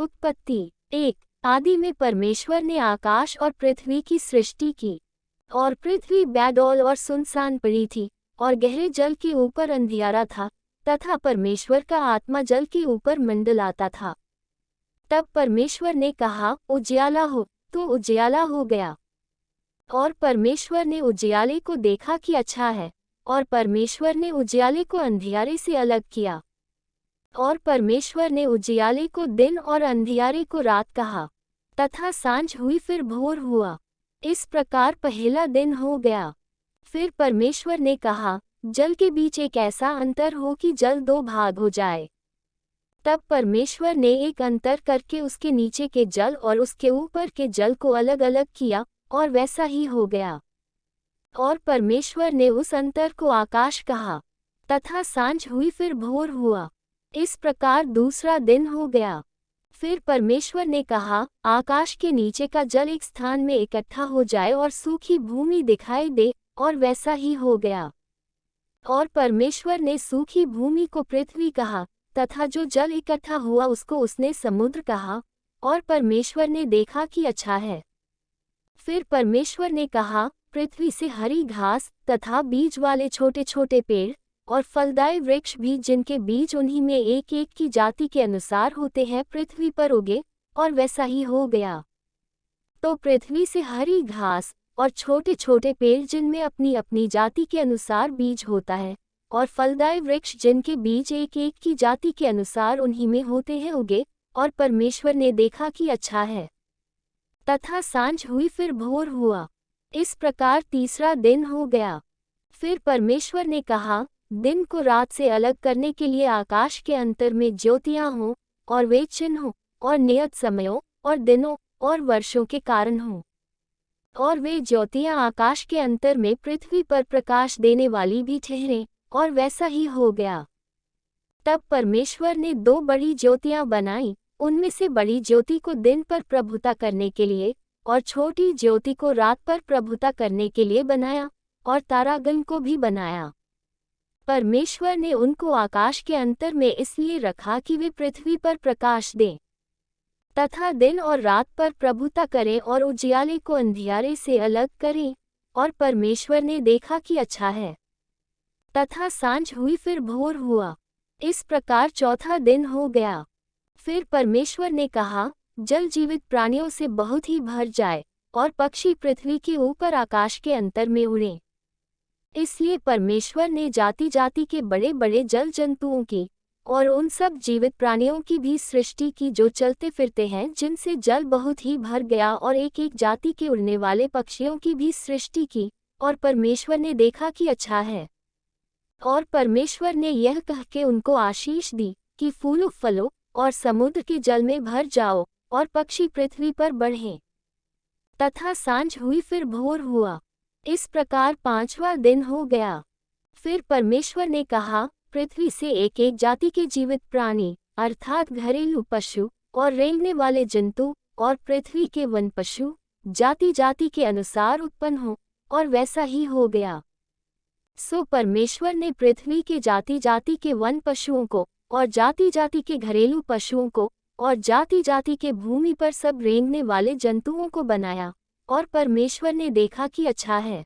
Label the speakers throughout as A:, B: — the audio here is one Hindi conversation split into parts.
A: उत्पत्ति 1। आदि में परमेश्वर ने आकाश और पृथ्वी की सृष्टि की, और पृथ्वी बेडौल और सुनसान पड़ी थी, और गहरे जल के ऊपर अंधियारा था, तथा परमेश्वर का आत्मा जल के ऊपर मंडलाता था। तब परमेश्वर ने कहा, उजियाला हो, तो उजियाला हो गया। और परमेश्वर ने उजियाले को देखा कि अच्छा है, और परमेश्वर ने उजियाले को अंधियारे से अलग किया। और परमेश्वर ने उजियाले को दिन और अंधियारे को रात कहा। तथा सांझ हुई फिर भोर हुआ। इस प्रकार पहला दिन हो गया। फिर परमेश्वर ने कहा, जल के बीच एक ऐसा अंतर हो कि जल दो भाग हो जाए। तब परमेश्वर ने एक अंतर करके उसके नीचे के जल और उसके ऊपर के जल को अलग अलग किया, और वैसा ही हो गया। और परमेश्वर ने उस अंतर को आकाश कहा। तथा सांझ हुई फिर भोर हुआ। इस प्रकार दूसरा दिन हो गया। फिर परमेश्वर ने कहा, आकाश के नीचे का जल एक स्थान में इकट्ठा हो जाए और सूखी भूमि दिखाई दे, और वैसा ही हो गया। और परमेश्वर ने सूखी भूमि को पृथ्वी कहा, तथा जो जल इकट्ठा हुआ उसको उसने समुद्र कहा। और परमेश्वर ने देखा कि अच्छा है। फिर परमेश्वर ने कहा, पृथ्वी से हरी घास तथा बीज वाले छोटे छोटे पेड़ और फलदायी वृक्ष भी, जिनके बीज उन्हीं में एक एक की जाति के अनुसार होते हैं, पृथ्वी पर उगे, और वैसा ही हो गया। तो पृथ्वी से हरी घास और छोटे छोटे पेड़ जिनमें अपनी अपनी जाति के अनुसार बीज होता है, और फलदायी वृक्ष जिनके बीज एक एक की जाति के अनुसार उन्हीं में होते हैं, उगे। और परमेश्वर ने देखा कि अच्छा है। तथा सांझ हुई फिर भोर हुआ। इस प्रकार तीसरा दिन हो गया। फिर परमेश्वर ने कहा, दिन को रात से अलग करने के लिए आकाश के अंतर में ज्योतियां हों, और वे चिन्हों और नियत समयों और दिनों और वर्षों के कारण हों। और वे ज्योतियां आकाश के अंतर में पृथ्वी पर प्रकाश देने वाली भी ठहरें, और वैसा ही हो गया। तब परमेश्वर ने दो बड़ी ज्योतियां बनाई, उनमें से बड़ी ज्योति को दिन पर प्रभुता करने के लिए, और छोटी ज्योति को रात पर प्रभुता करने के लिए बनाया, और तारागण को भी बनाया। परमेश्वर ने उनको आकाश के अंतर में इसलिए रखा कि वे पृथ्वी पर प्रकाश दें, तथा दिन और रात पर प्रभुता करें, और उजियाले को अंधियारे से अलग करें। और परमेश्वर ने देखा कि अच्छा है। तथा सांझ हुई फिर भोर हुआ। इस प्रकार चौथा दिन हो गया। फिर परमेश्वर ने कहा, जल जीवित प्राणियों से बहुत ही भर जाए, और पक्षी पृथ्वी के ऊपर आकाश के अंतर में उड़ें। इसलिए परमेश्वर ने जाति जाति के बड़े बड़े जल जंतुओं की और उन सब जीवित प्राणियों की भी सृष्टि की, जो चलते फिरते हैं, जिनसे जल बहुत ही भर गया, और एक एक जाति के उड़ने वाले पक्षियों की भी सृष्टि की। और परमेश्वर ने देखा कि अच्छा है। और परमेश्वर ने यह कह के उनको आशीष दी कि फूलो फलो और समुद्र के जल में भर जाओ, और पक्षी पृथ्वी पर बढ़ें। तथा सांझ हुई फिर भोर हुआ। इस प्रकार पांचवा दिन हो गया। फिर परमेश्वर ने कहा, पृथ्वी से एक एक जाति के जीवित प्राणी, अर्थात घरेलू पशु और रेंगने वाले जंतु और पृथ्वी के वन पशु, जाति जाति के अनुसार उत्पन्न हो, और वैसा ही हो गया। सो परमेश्वर ने पृथ्वी के जाति जाति के वन पशुओं को, और जाति जाति के घरेलू पशुओं को, और जाति जाति के भूमि पर सब रेंगने वाले जंतुओं को बनाया। और परमेश्वर ने देखा कि अच्छा है।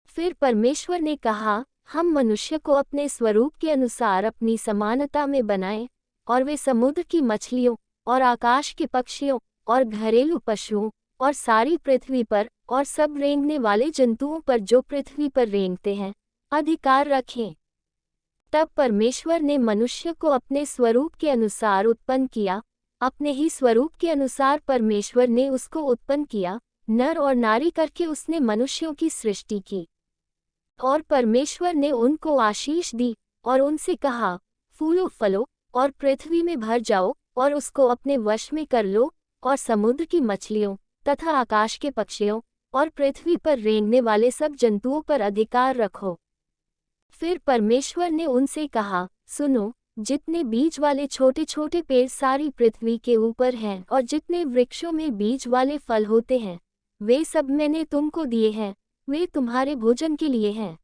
A: फिर परमेश्वर ने कहा, हम मनुष्य को अपने स्वरूप के अनुसार अपनी समानता में बनाएं, और वे समुद्र की मछलियों और आकाश के पक्षियों और घरेलू पशुओं और सारी पृथ्वी पर और सब रेंगने वाले जंतुओं पर जो पृथ्वी पर रेंगते हैं, अधिकार रखें। तब परमेश्वर ने मनुष्य को अपने स्वरूप के अनुसार उत्पन्न किया, अपने ही स्वरूप के अनुसार परमेश्वर ने उसको उत्पन्न किया, नर और नारी करके उसने मनुष्यों की सृष्टि की। और परमेश्वर ने उनको आशीष दी, और उनसे कहा, फूलो फलो और पृथ्वी में भर जाओ, और उसको अपने वश में कर लो, और समुद्र की मछलियों तथा आकाश के पक्षियों और पृथ्वी पर रेंगने वाले सब जंतुओं पर अधिकार रखो। फिर परमेश्वर ने उनसे कहा, सुनो, जितने बीज वाले छोटे छोटे पेड़ सारी पृथ्वी के ऊपर हैं, और जितने वृक्षों में बीज वाले फल होते हैं, वे सब मैंने तुमको दिए हैं, वे तुम्हारे भोजन के लिए हैं।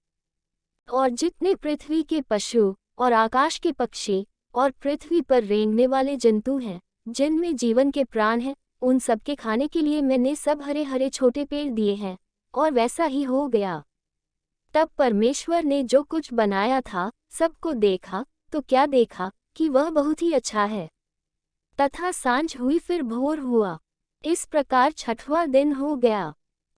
A: और जितने पृथ्वी के पशु और आकाश के पक्षी और पृथ्वी पर रेंगने वाले जंतु हैं, जिनमें जीवन के प्राण हैं, उन सबके खाने के लिए मैंने सब हरे हरे छोटे पेड़ दिए हैं। और वैसा ही हो गया। तब परमेश्वर ने जो कुछ बनाया था, सबको देखा, तो क्या देखा कि वह बहुत ही अच्छा है। तथा सांझ हुई फिर भोर हुआ। इस प्रकार छठवां दिन हो गया।